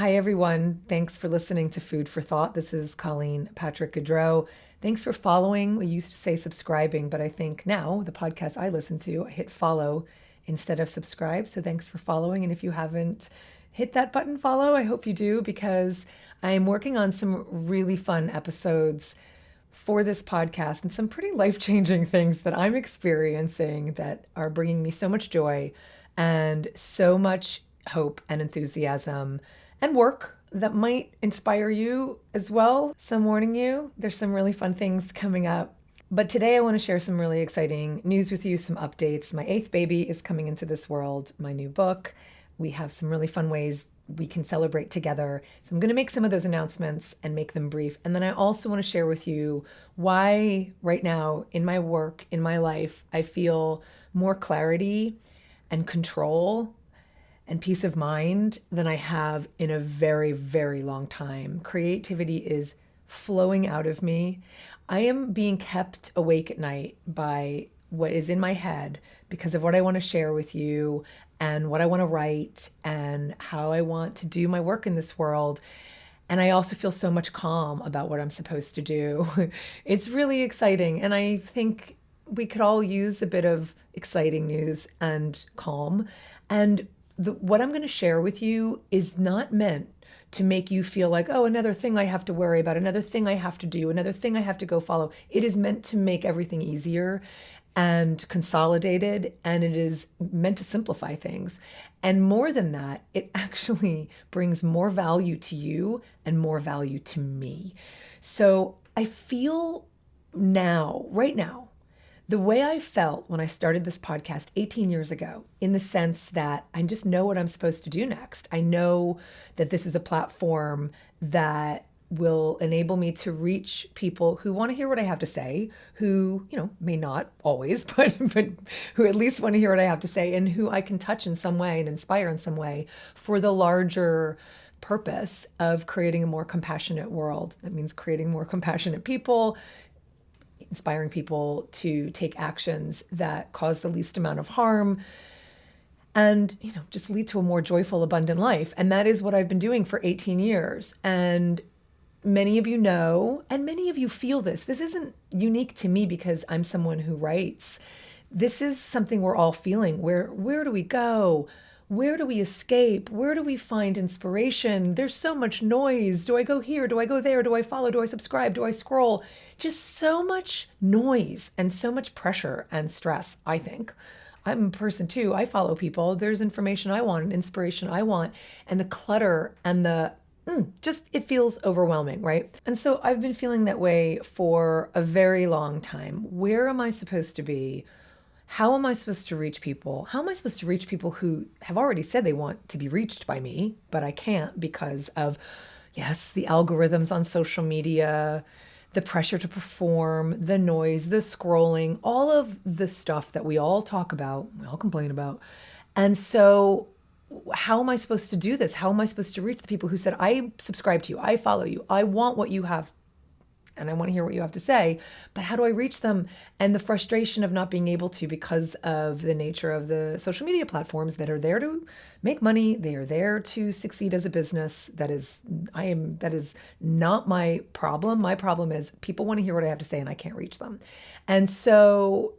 Hi, everyone. Thanks for listening to Food for Thought. This is Colleen Patrick-Goudreau. Thanks for following. We used to say subscribing, but I think now the podcast I listen to, I hit follow instead of subscribe. So thanks for following. And if you haven't hit that button follow, I hope you do because I'm working on some really fun episodes for this podcast and some pretty life-changing things that I'm experiencing that are bringing me so much joy and so much hope and enthusiasm and work that might inspire you as well. So I'm warning you, there's some really fun things coming up. But today I want to share some really exciting news with you, some updates. My eighth baby is coming into this world, my new book. We have some really fun ways we can celebrate together. So I'm going to make some of those announcements and make them brief. And then I also want to share with you why right now in my work, in my life, I feel more clarity and control and peace of mind than I have in a very, very long time. Creativity is flowing out of me. I am being kept awake at night by what is in my head because of what I want to share with you and what I want to write and how I want to do my work in this world. And I also feel so much calm about what I'm supposed to do. It's really exciting. And I think we could all use a bit of exciting news and calm. And what I'm going to share with you is not meant to make you feel like, oh, another thing I have to worry about, another thing I have to do, another thing I have to go follow. It is meant to make everything easier and consolidated, and it is meant to simplify things. And more than that, it actually brings more value to you and more value to me. So I feel now, right now, the way I felt when I started this podcast 18 years ago, in the sense that I just know what I'm supposed to do next. I know that this is a platform that will enable me to reach people who want to hear what I have to say, who, may not always, but who at least want to hear what I have to say and who I can touch in some way and inspire in some way for the larger purpose of creating a more compassionate world. That means creating more compassionate people, inspiring people to take actions that cause the least amount of harm and, just lead to a more joyful, abundant life. And that is what I've been doing for 18 years. And many of you know, and many of you feel this. This isn't unique to me because I'm someone who writes. This is something we're all feeling. Where do we go? Where do we escape? Where do we find inspiration? There's so much noise. Do I go here? Do I go there? Do I follow? Do I subscribe? Do I scroll? Just so much noise and so much pressure and stress, I think. I'm a person too. I follow people. There's information I want and inspiration I want. And the clutter and it feels overwhelming, right? And so I've been feeling that way for a very long time. Where am I supposed to be? How am I supposed to reach people? How am I supposed to reach people who have already said they want to be reached by me, but I can't because of, yes, the algorithms on social media, the pressure to perform, the noise, the scrolling, all of the stuff that we all talk about, we all complain about. And so how am I supposed to do this? How am I supposed to reach the people who said, I subscribe to you, I follow you, I want what you have, and I want to hear what you have to say, but how do I reach them? And the frustration of not being able to because of the nature of the social media platforms that are there to make money. They are there to succeed as a business. That is not my problem. My problem is people want to hear what I have to say and I can't reach them. And so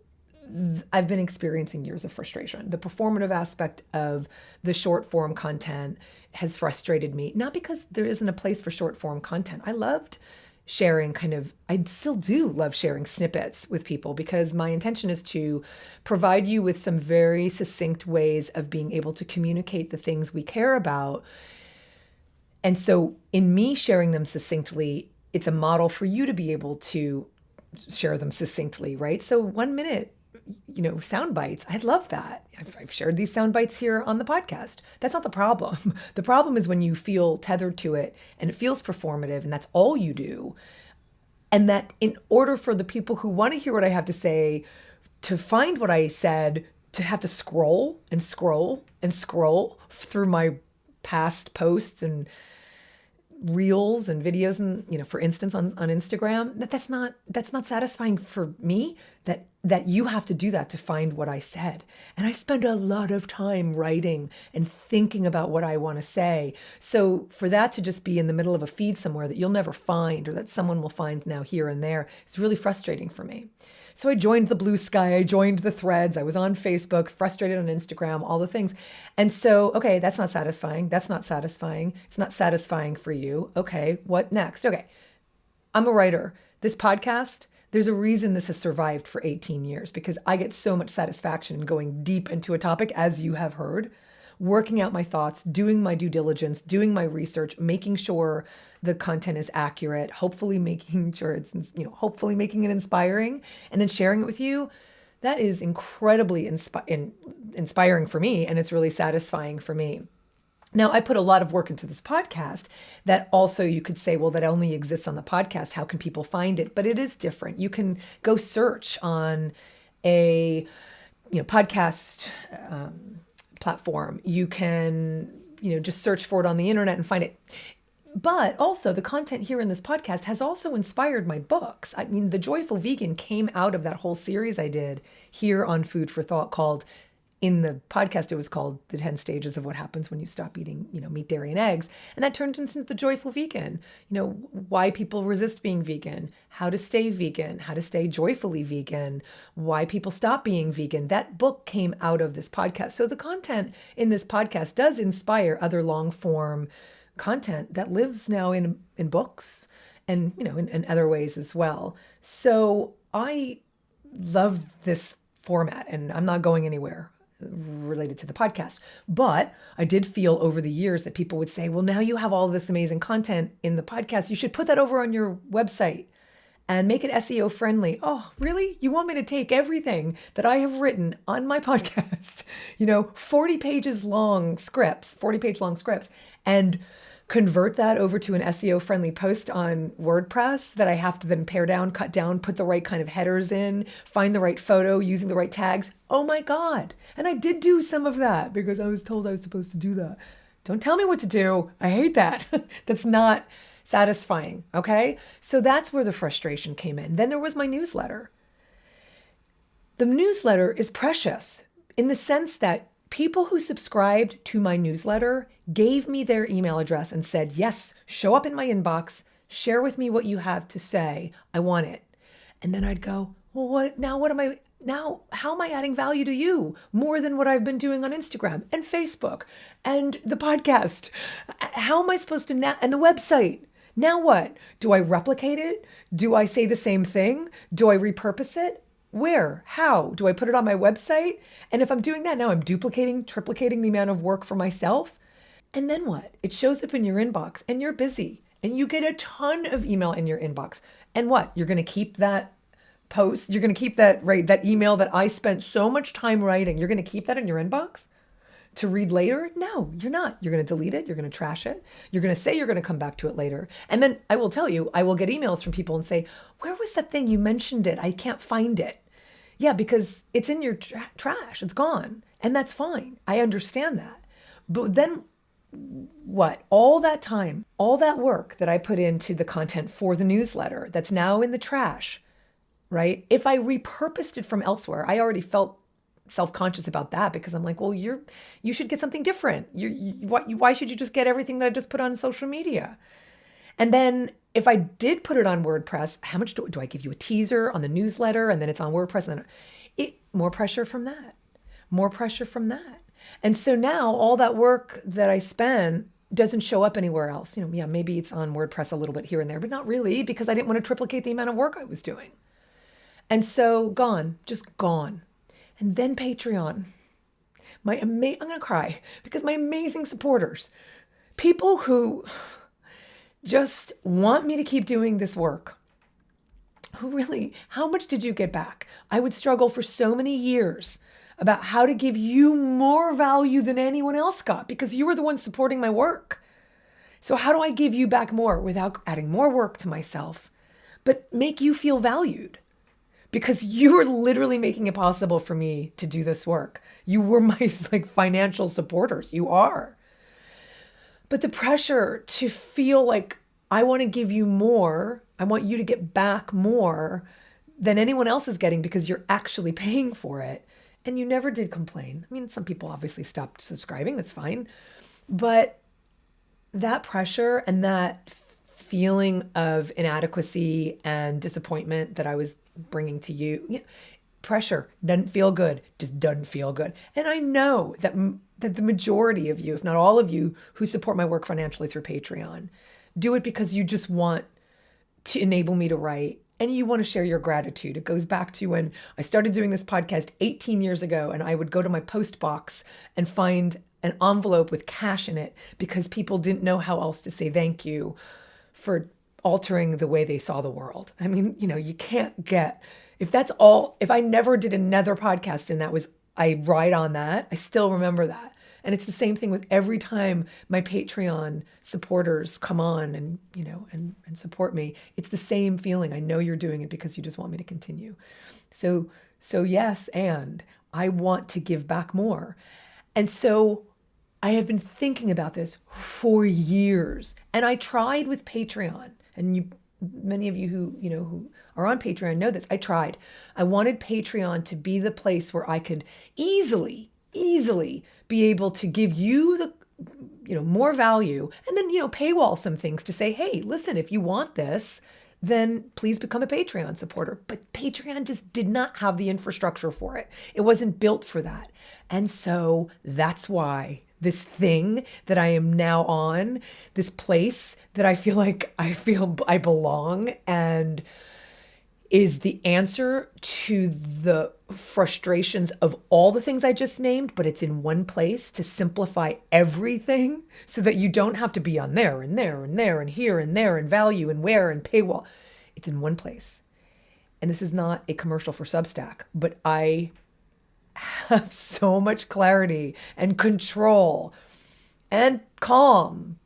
I've been experiencing years of frustration. The performative aspect of the short form content has frustrated me, not because there isn't a place for short form content. I loved sharing I still do love sharing snippets with people because my intention is to provide you with some very succinct ways of being able to communicate the things we care about. And so in me sharing them succinctly, it's a model for you to be able to share them succinctly, right? So 1 minute, sound bites. I love that. I've shared these sound bites here on the podcast. That's not the problem. The problem is when you feel tethered to it and it feels performative and that's all you do. And that in order for the people who want to hear what I have to say to find what I said, to have to scroll and scroll and scroll through my past posts and reels and videos and, for instance, on Instagram, that's not satisfying for me. That that you have to do that to find what I said. And I spend a lot of time writing and thinking about what I want to say. So for that to just be in the middle of a feed somewhere that you'll never find, or that someone will find now here and there, is really frustrating for me. So I joined the Blue Sky, I joined the Threads, I was on Facebook, frustrated on Instagram, all the things. And so, okay, that's not satisfying. That's not satisfying. It's not satisfying for you. Okay, what next? Okay, I'm a writer. This podcast, there's a reason this has survived for 18 years, because I get so much satisfaction in going deep into a topic, as you have heard, working out my thoughts, doing my due diligence, doing my research, making sure the content is accurate, hopefully making sure it's, hopefully making it inspiring, and then sharing it with you. That is incredibly inspiring for me, and it's really satisfying for me. Now, I put a lot of work into this podcast that also you could say, well, that only exists on the podcast. How can people find it? But it is different. You can go search on a podcast platform. You can just search for it on the internet and find it. But also the content here in this podcast has also inspired my books. I mean, The Joyful Vegan came out of that whole series I did here on Food for Thought called, in the podcast, it was called The 10 Stages of What Happens When You Stop Eating, Meat, Dairy, and Eggs. And that turned into The Joyful Vegan, why people resist being vegan, how to stay vegan, how to stay joyfully vegan, why people stop being vegan. That book came out of this podcast. So the content in this podcast does inspire other long form content that lives now in books and, in other ways as well. So I love this format, and I'm not going anywhere related to the podcast. But I did feel over the years that people would say, well, now you have all this amazing content in the podcast. You should put that over on your website and make it SEO friendly. Oh, really? You want me to take everything that I have written on my podcast, 40 page long scripts, and convert that over to an SEO friendly post on WordPress that I have to then pare down, cut down, put the right kind of headers in, find the right photo, using the right tags? Oh my God. And I did do some of that because I was told I was supposed to do that. Don't tell me what to do. I hate that. That's not satisfying. Okay. So that's where the frustration came in. Then there was my newsletter. The newsletter is precious in the sense that people who subscribed to my newsletter gave me their email address and said, yes, show up in my inbox, share with me what you have to say. I want it. And then I'd go, well, how am I adding value to you more than what I've been doing on Instagram and Facebook and the podcast? How am I supposed to now, and the website? Now what? Do I replicate it? Do I say the same thing? Do I repurpose it? Where? How? Do I put it on my website? And if I'm doing that, now I'm duplicating, triplicating the amount of work for myself. And then what? It shows up in your inbox and you're busy and you get a ton of email in your inbox. And what? You're going to keep that post? You're going to keep that, right? That email that I spent so much time writing, you're going to keep that in your inbox to read later? No, you're not. You're going to delete it. You're going to trash it. You're going to say you're going to come back to it later. And then I will tell you, I will get emails from people and say, where was that thing? You mentioned it. I can't find it. Yeah, because it's in your trash. It's gone. And that's fine. I understand that. But then what? All that time, all that work that I put into the content for the newsletter that's now in the trash, right? If I repurposed it from elsewhere, I already felt self-conscious about that because I'm like, well, you should get something different. Why should you just get everything that I just put on social media? And then if I did put it on WordPress, how much do I give you a teaser on the newsletter and then it's on WordPress and then more pressure from that, more pressure from that. And so now all that work that I spend doesn't show up anywhere else. Yeah, maybe it's on WordPress a little bit here and there, but not really because I didn't want to triplicate the amount of work I was doing. And so gone, just gone. And then Patreon. I'm going to cry because my amazing supporters, people who just want me to keep doing this work, who really, how much did you get back? I would struggle for so many years about how to give you more value than anyone else got because you were the one supporting my work. So how do I give you back more without adding more work to myself, but make you feel valued? Because you are literally making it possible for me to do this work. You were my financial supporters. You are. But the pressure to feel like I want to give you more, I want you to get back more, than anyone else is getting because you're actually paying for it. And you never did complain. I mean, some people obviously stopped subscribing. That's fine. But that pressure and that feeling of inadequacy and disappointment that I was bringing to you, pressure doesn't feel good, just doesn't feel good. And I know that the majority of you, if not all of you, who support my work financially through Patreon, do it because you just want to enable me to write and you want to share your gratitude. It goes back to when I started doing this podcast 18 years ago, and I would go to my post box and find an envelope with cash in it because people didn't know how else to say thank you for altering the way they saw the world. I mean, you can't get, if I never did another podcast and I ride on that, I still remember that. And it's the same thing with every time my Patreon supporters come on and, and support me. It's the same feeling. I know you're doing it because you just want me to continue. So yes, and I want to give back more. And so I have been thinking about this for years. And I tried with Patreon. And many of you who are on Patreon know this. I tried. I wanted Patreon to be the place where I could easily be able to give you the more value, and then paywall some things to say, hey, listen, if you want this, then please become a Patreon supporter. But Patreon just did not have the infrastructure for it. It wasn't built for that. And so that's why this thing that I am now on, this place that I feel I belong, and is the answer to the frustrations of all the things I just named, but it's in one place to simplify everything so that you don't have to be on there and there and there and here and there and value and where and paywall. It's in one place. And this is not a commercial for Substack, but I have so much clarity and control and calm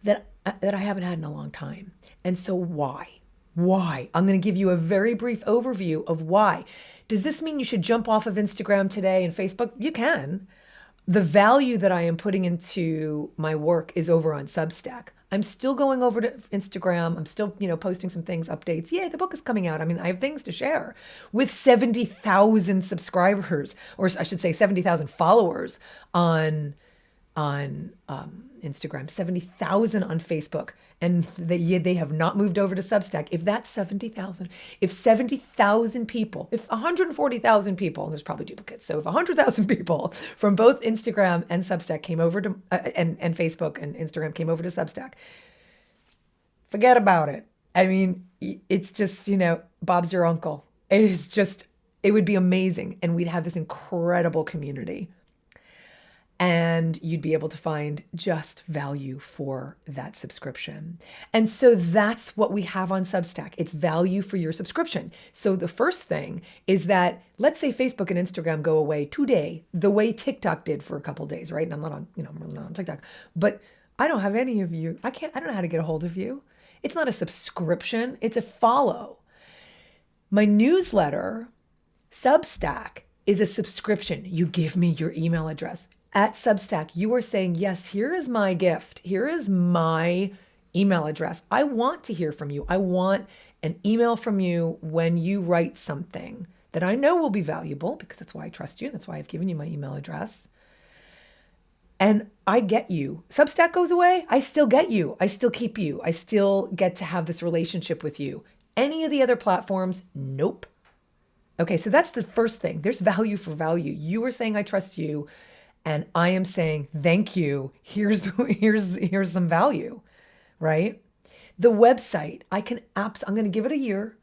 that I haven't had in a long time. And so why? Why? I'm going to give you a very brief overview of why. Does this mean you should jump off of Instagram today and Facebook? You can. The value that I am putting into my work is over on Substack. I'm still going over to Instagram. I'm still, posting some things, updates. Yay, the book is coming out. I mean, I have things to share with 70,000 subscribers, or I should say 70,000 followers on Instagram, 70,000 on Facebook, and they have not moved over to Substack. If that's 70,000, if 70,000 people, if 140,000 people, and there's probably duplicates, so if 100,000 people from both Instagram and Substack came over to, and Facebook and Instagram came over to Substack, forget about it. I mean, it's just, Bob's your uncle. It would be amazing, and we'd have this incredible community. And you'd be able to find just value for that subscription. And so that's what we have on Substack. It's value for your subscription. So the first thing is that, let's say Facebook and Instagram go away today, the way TikTok did for a couple of days, right? And I'm not on, I'm not on TikTok, but I don't have any of you. I don't know how to get a hold of you. It's not a subscription. It's a follow. My newsletter, Substack, is a subscription. You give me your email address. At Substack, you are saying, yes, here is my gift. Here is my email address. I want to hear from you. I want an email from you when you write something that I know will be valuable, because that's why I trust you. That's why I've given you my email address. And I get you. Substack goes away, I still get you. I still keep you. I still get to have this relationship with you. Any of the other platforms, nope. Okay, so that's the first thing. There's value for value. You are saying I trust you, and I am saying thank you. Here's some value, right? The website, I'm going to give it a year,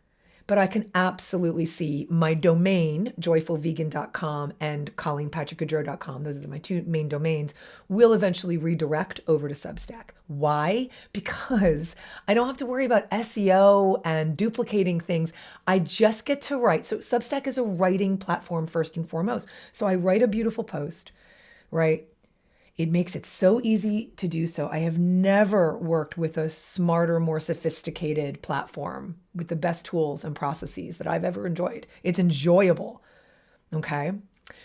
but I can absolutely see my domain, joyfulvegan.com and ColleenPatrick-Goudreau.com, those are my two main domains, will eventually redirect over to Substack. Why? Because I don't have to worry about SEO and duplicating things. I just get to write. So Substack is a writing platform first and foremost. So I write a beautiful post, right? It makes it so easy to do so. I have never worked with a smarter, more sophisticated platform with the best tools and processes that I've ever enjoyed. It's enjoyable. Okay.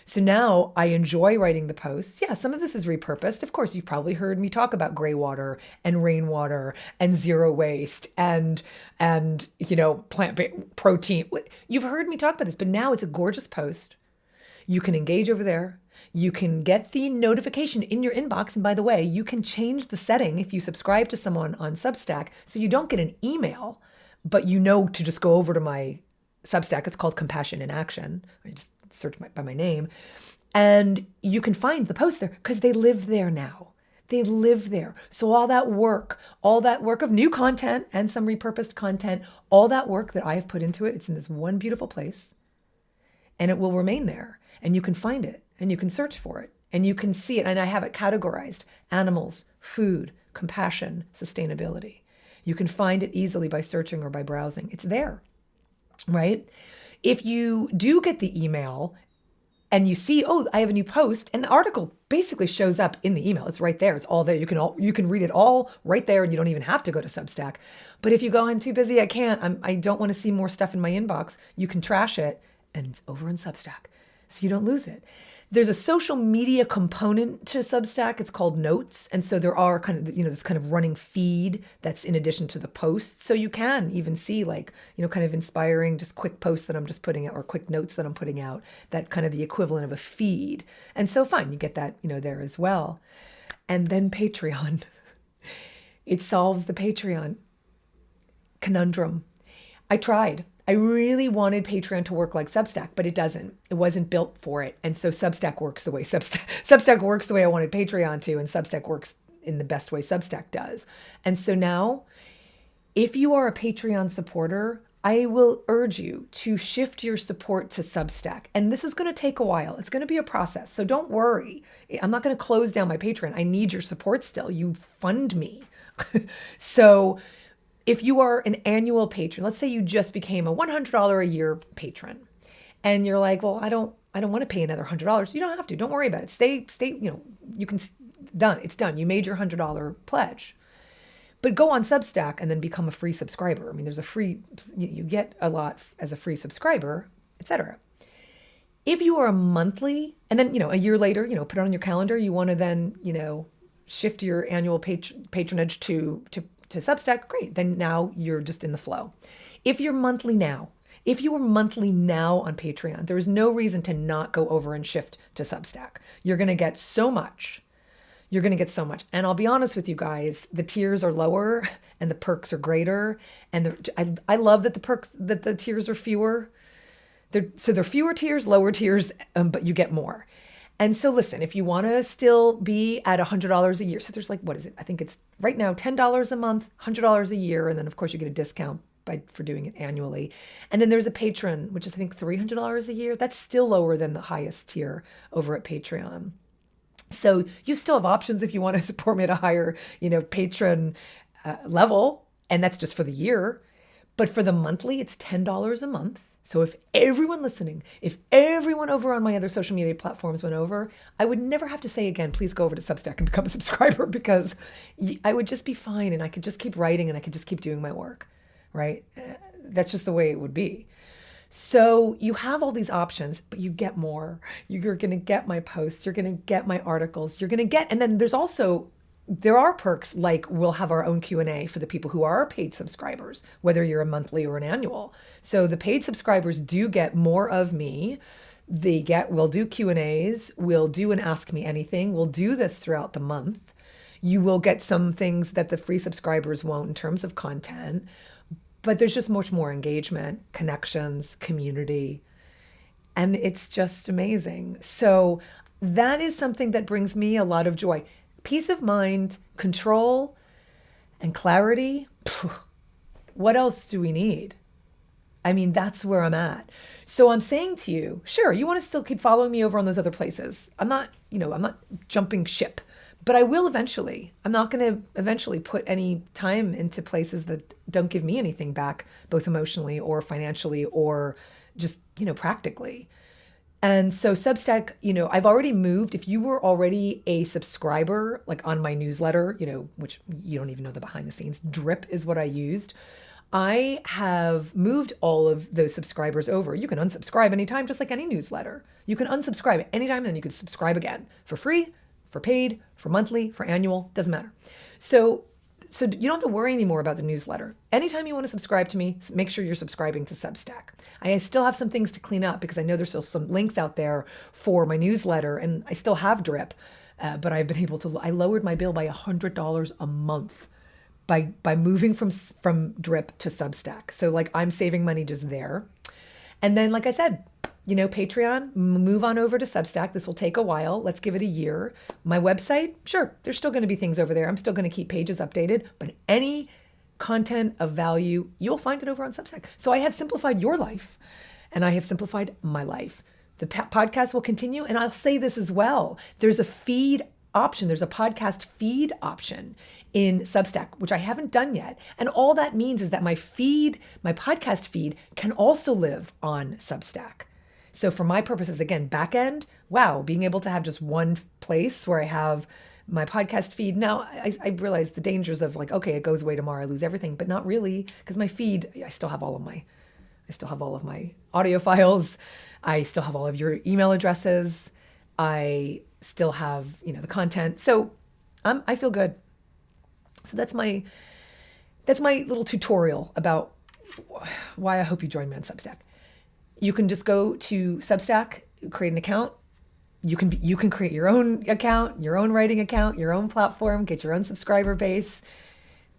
So now I enjoy writing the posts. Yeah, some of this is repurposed. Of course, you've probably heard me talk about gray water and rainwater and zero waste and plant protein. You've heard me talk about this, but now it's a gorgeous post. You can engage over there. You can get the notification in your inbox. And by the way, you can change the setting if you subscribe to someone on Substack so you don't get an email, but you know to just go over to my Substack. It's called Compassion in Action. I just search by my name. And you can find the posts there because they live there now. They live there. So all that work of new content and some repurposed content, all that work that I have put into it, it's in this one beautiful place. And it will remain there. And you can find it and you can search for it and you can see it. And I have it categorized: animals, food, compassion, sustainability. You can find it easily by searching or by browsing. It's there, right? If you do get the email and you see, oh, I have a new post, and the article basically shows up in the email. It's right there. It's all there. You can read it all right there, and you don't even have to go to Substack. But if you go, I'm too busy, I can't, I don't want to see more stuff in my inbox, you can trash it and it's over in Substack, so you don't lose it. There's a social media component to Substack. It's called Notes. And so there are kind of, this kind of running feed that's in addition to the posts. So you can even see kind of inspiring, just quick posts that I'm just putting out or quick notes that I'm putting out. That's kind of the equivalent of a feed. And so fine, you get that, there as well. And then Patreon. It solves the Patreon conundrum. I tried. I really wanted Patreon to work like Substack, but it doesn't. It wasn't built for it. And so Substack works the way Substack works the way I wanted Patreon to, and Substack works in the best way Substack does. And so now, if you are a Patreon supporter, I will urge you to shift your support to Substack. And this is going to take a while. It's going to be a process. So don't worry. I'm not going to close down my Patreon. I need your support still. You fund me. So if you are an annual patron, let's say you just became a $100 a year patron, and you're like, well, I don't want to pay another $100. You don't have to. Don't worry about it. Stay. You can done. It's done. You made your $100 pledge, but go on Substack and then become a free subscriber. I mean, there's you get a lot as a free subscriber, etc. If you are a monthly, and then a year later, put it on your calendar, you want to then shift your annual patronage to Substack, great. Then now you're just in the flow. If you are monthly now on Patreon, there is no reason to not go over and shift to Substack. You're going to get so much. And I'll be honest with you guys, the tiers are lower and the perks are greater. And I love that the tiers are fewer. They're fewer tiers, lower tiers, but you get more. And so listen, if you want to still be at $100 a year, so there's what is it? I think it's right now $10 a month, $100 a year. And then of course you get a discount for doing it annually. And then there's a patron, which is I think $300 a year. That's still lower than the highest tier over at Patreon. So you still have options if you want to support me at a higher, patron level. And that's just for the year. But for the monthly, it's $10 a month. So if everyone over on my other social media platforms went over, I would never have to say again, please go over to Substack and become a subscriber, because I would just be fine and I could just keep writing and I could just keep doing my work, right? That's just the way it would be. So you have all these options, but you get more. You're going to get my posts. You're going to get my articles. And then there are perks, like we'll have our own Q&A for the people who are paid subscribers, whether you're a monthly or an annual. So the paid subscribers do get more of me. We'll do Q&As. We'll do an Ask Me Anything. We'll do this throughout the month. You will get some things that the free subscribers won't in terms of content, but there's just much more engagement, connections, community, and it's just amazing. So that is something that brings me a lot of joy. Peace of mind, control, and clarity. What else do we need? I mean, that's where I'm at. So I'm saying to you, sure, you want to still keep following me over on those other places. I'm not jumping ship, but I will eventually. I'm not going to eventually put any time into places that don't give me anything back, both emotionally or financially or just, practically. And so Substack, I've already moved. If you were already a subscriber, like on my newsletter, which you don't even know the behind the scenes, drip is what I used. I have moved all of those subscribers over. You can unsubscribe anytime, just like any newsletter. You can unsubscribe anytime, and then you can subscribe again for free, for paid, for monthly, for annual, doesn't matter. So you don't have to worry anymore about the newsletter. Anytime you want to subscribe to me, make sure you're subscribing to Substack. I still have some things to clean up because I know there's still some links out there for my newsletter, and I still have drip, but I've been able to. I lowered my bill by $100 a month by moving from drip to Substack. So like I'm saving money just there. And then, like I said, Patreon, move on over to Substack. This will take a while. Let's give it a year. My website, sure, there's still going to be things over there. I'm still going to keep pages updated, but any content of value, you'll find it over on Substack. So I have simplified your life, and I have simplified my life. The podcast will continue, and I'll say this as well. There's a feed option. There's a podcast feed option in Substack, which I haven't done yet. And all that means is that my podcast feed can also live on Substack. So for my purposes, again, back end, wow, being able to have just one place where I have my podcast feed. Now, I realize the dangers of like, okay, it goes away tomorrow, I lose everything, but not really, because my feed, I still have all of my audio files. I still have all of your email addresses. I still have, the content. So I feel good. So that's my little tutorial about why I hope you join me on Substack. You can just go to Substack, create an account. You can create your own account, your own writing account, your own platform, get your own subscriber base.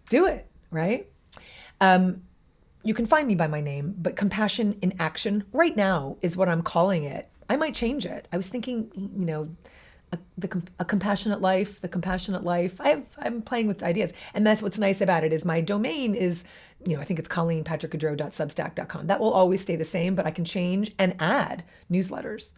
Do it, right? You can find me by my name, but Compassion in Action right now is what I'm calling it. I might change it. I was thinking, a compassionate life, the compassionate life. I'm playing with ideas. And that's what's nice about it is my domain is, I think it's ColleenPatrick-Goudreau.substack.com. That will always stay the same, but I can change and add newsletters.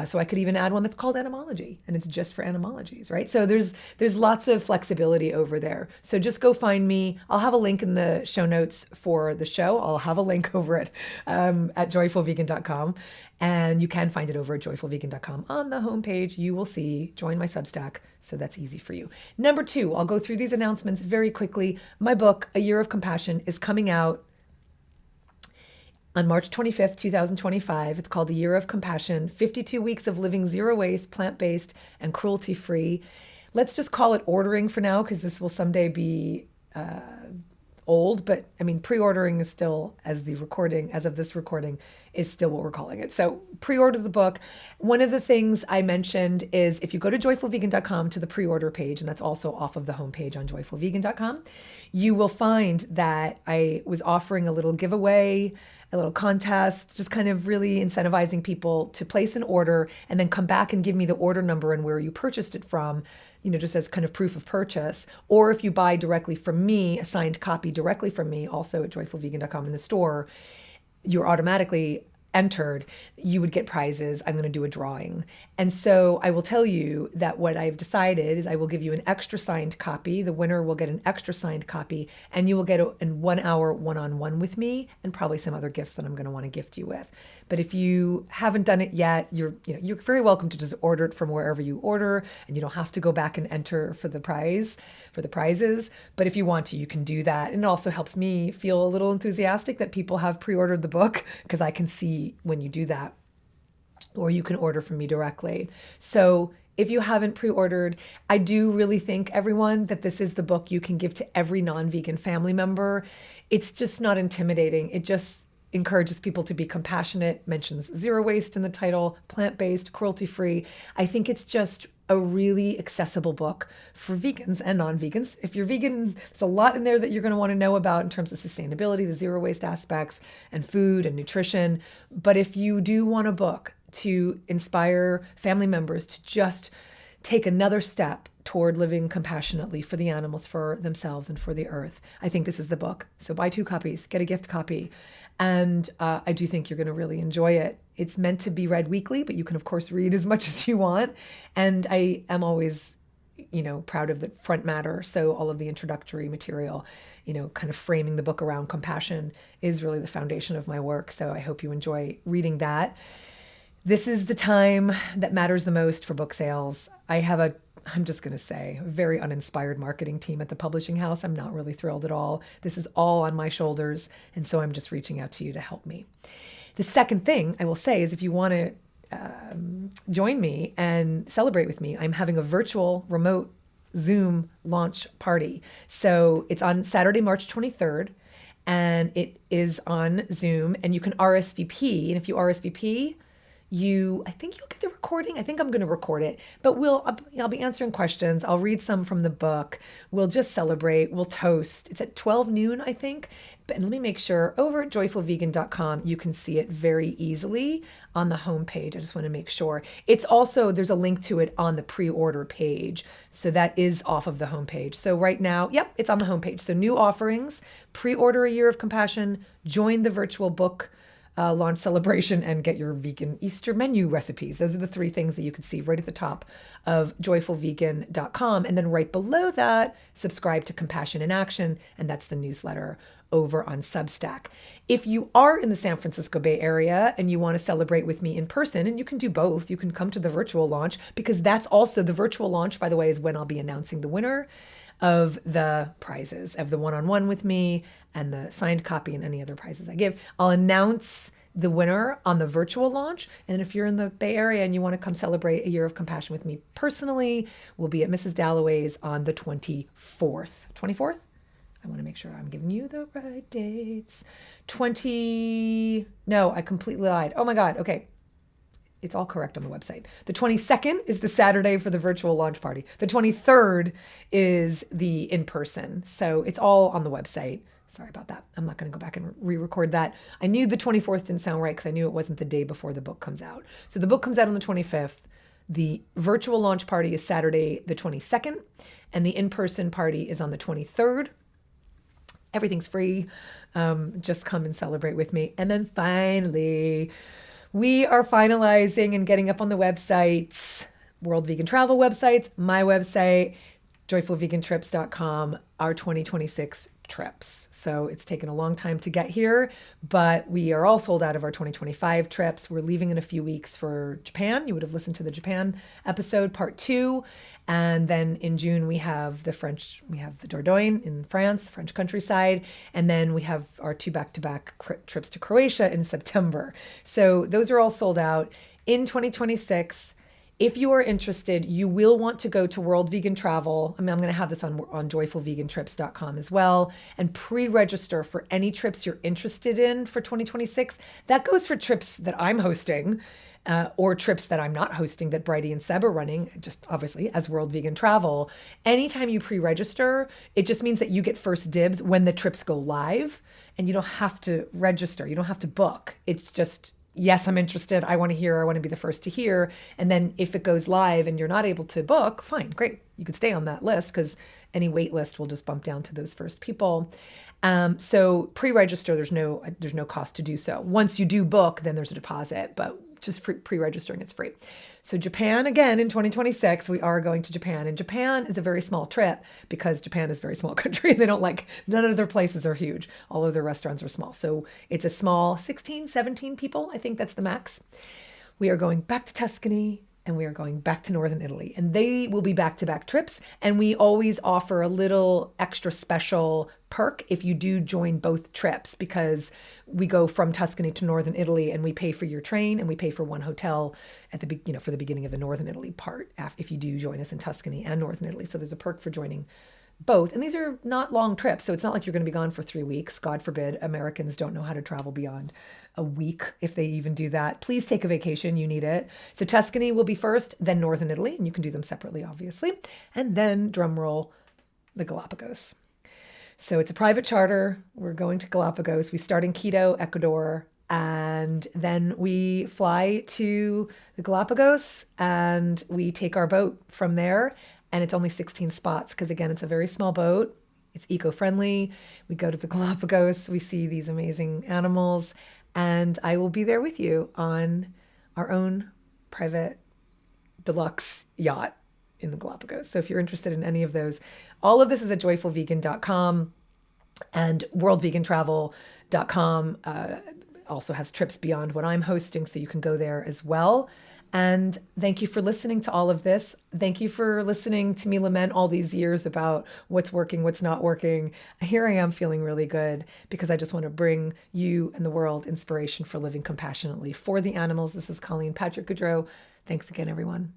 So I could even add one that's called Animology, and it's just for animologies, right? So there's lots of flexibility over there. So just go find me. I'll have a link in the show notes for the show. I'll have a link over at joyfulvegan.com, and you can find it over at joyfulvegan.com. On the homepage, you will see Join My Substack, so that's easy for you. Number 2, I'll go through these announcements very quickly. My book, A Year of Compassion, is coming out on March 25th, 2025. It's called A Year of Compassion, 52 Weeks of Living Zero Waste, Plant-Based, and Cruelty-Free. Let's just call it ordering for now, because this will someday be old, but pre-ordering is still, as of this recording, is still what we're calling it. So pre-order the book. One of the things I mentioned is if you go to joyfulvegan.com to the pre-order page, and that's also off of the homepage on joyfulvegan.com, you will find that I was offering a little giveaway, a little contest, just kind of really incentivizing people to place an order and then come back and give me the order number and where you purchased it from, just as kind of proof of purchase. Or if you buy directly from me, a signed copy directly from me, also at joyfulvegan.com in the store, you're automatically entered, you would get prizes. I'm going to do a drawing. And so I will tell you that what I've decided is I will give you an extra signed copy. The winner will get an extra signed copy, and you will get a 1 hour one-on-one with me and probably some other gifts that I'm going to want to gift you with. But if you haven't done it yet, you're very welcome to just order it from wherever you order, and you don't have to go back and enter for the prizes. But if you want to, you can do that. And it also helps me feel a little enthusiastic that people have pre-ordered the book, because I can see when you do that. Or you can order from me directly. So if you haven't pre-ordered, I do really think, everyone, that this is the book you can give to every non-vegan family member. It's just not intimidating. It just encourages people to be compassionate, mentions zero waste in the title, plant-based, cruelty-free. I think it's just a really accessible book for vegans and non-vegans. If you're vegan, there's a lot in there that you're going to want to know about in terms of sustainability, the zero waste aspects, and food and nutrition. But if you do want a book to inspire family members to just take another step toward living compassionately for the animals, for themselves, and for the earth, I think this is the book. So buy 2 copies, get a gift copy. And I do think you're going to really enjoy it. It's meant to be read weekly, but you can, of course, read as much as you want. And I am always, proud of the front matter. So all of the introductory material, kind of framing the book around compassion is really the foundation of my work. So I hope you enjoy reading that. This is the time that matters the most for book sales. I'm just going to say, a very uninspired marketing team at the publishing house. I'm not really thrilled at all. This is all on my shoulders. And so I'm just reaching out to you to help me. The second thing I will say is if you want to join me and celebrate with me, I'm having a virtual remote Zoom launch party. So it's on Saturday, March 23rd, and it is on Zoom, and you can RSVP. And if you RSVP, I think you'll get the recording. I think I'm going to record it, but I'll be answering questions. I'll read some from the book. We'll just celebrate. We'll toast. It's at 12 noon, I think. And let me make sure over at joyfulvegan.com, you can see it very easily on the homepage. I just want to make sure. It's also, there's a link to it on the pre-order page. So that is off of the homepage. So right now, yep, it's on the homepage. So new offerings, pre-order A Year of Compassion, join the virtual book launch celebration, and get your vegan Easter menu recipes. Those are the three things that you can see right at the top of joyfulvegan.com. And then right below that, subscribe to Compassion in Action, and that's the newsletter over on Substack. If you are in the San Francisco Bay Area and you want to celebrate with me in person, and you can do both, you can come to the virtual launch, because that's also the virtual launch, by the way, is when I'll be announcing the winner of the prizes, of the one-on-one with me and the signed copy and any other prizes I give. I'll announce the winner on the virtual launch. And if you're in the Bay Area and you want to come celebrate A Year of Compassion with me personally, we'll be at Mrs. Dalloway's on the 24th. 24th? I want to make sure I'm giving you the right dates. No, I completely lied. Oh my God. Okay. It's all correct on the website. The 22nd is the Saturday for the virtual launch party. The 23rd is the in-person. So it's all on the website. Sorry about that. I'm not going to go back and re-record that. I knew the 24th didn't sound right because I knew it wasn't the day before the book comes out. So the book comes out on the 25th. The virtual launch party is Saturday, the 22nd, and the in-person party is on the 23rd. Everything's free. Just come and celebrate with me. And then finally, we are finalizing and getting up on the websites, World Vegan Travel websites, my website, joyfulvegantrips.com, our 2026 trips. So it's taken a long time to get here, but we are all sold out of our 2025 trips. We're leaving in a few weeks for Japan. You would have listened to the Japan episode, part 2. And then in June, we have the Dordogne in France, the French countryside. And then we have our 2 back-to-back trips to Croatia in September. So those are all sold out. In 2026, if you are interested, you will want to go to World Vegan Travel. I'm going to have this on joyfulvegantrips.com as well, and pre-register for any trips you're interested in for 2026. That goes for trips that I'm hosting or trips that I'm not hosting that Bridie and Seb are running, just obviously as World Vegan Travel. Anytime you pre-register, it just means that you get first dibs when the trips go live, and you don't have to register. You don't have to book. It's just, yes, I'm interested. I want to hear. I want to be the first to hear. And then if it goes live and you're not able to book, fine, great. You could stay on that list because any wait list will just bump down to those first people. So pre-register, there's no cost to do so. Once you do book, then there's a deposit, but just pre-registering, it's free. So Japan, again, in 2026, we are going to Japan. And Japan is a very small trip because Japan is a very small country. None of their places are huge. All of their restaurants are small. So it's a small 16, 17 people. I think that's the max. We are going back to Tuscany and we are going back to Northern Italy. And they will be back-to-back trips. And we always offer a little extra special perk if you do join both trips, because we go from Tuscany to Northern Italy and we pay for your train and we pay for one hotel at for the beginning of the Northern Italy part if you do join us in Tuscany and Northern Italy. So there's a perk for joining both. And these are not long trips. So it's not like you're going to be gone for 3 weeks. God forbid, Americans don't know how to travel beyond a week, if they even do that. Please take a vacation. You need it. So Tuscany will be first, then Northern Italy, and you can do them separately, obviously. And then, drum roll, the Galapagos. So it's a private charter. We're going to Galapagos. We start in Quito, Ecuador, and then we fly to the Galapagos and we take our boat from there. And it's only 16 spots because, again, it's a very small boat. It's eco-friendly. We go to the Galapagos. We see these amazing animals. And I will be there with you on our own private deluxe yacht in the Galapagos. So if you're interested in any of those, all of this is at joyfulvegan.com and worldvegantravel.com. also has trips beyond what I'm hosting, so you can go there as well. And thank you for listening to all of this. Thank you for listening to me lament all these years about what's working, what's not working. Here I am feeling really good because I just want to bring you and the world inspiration for living compassionately for the animals. This is Colleen Patrick-Goudreau. Thanks again, everyone.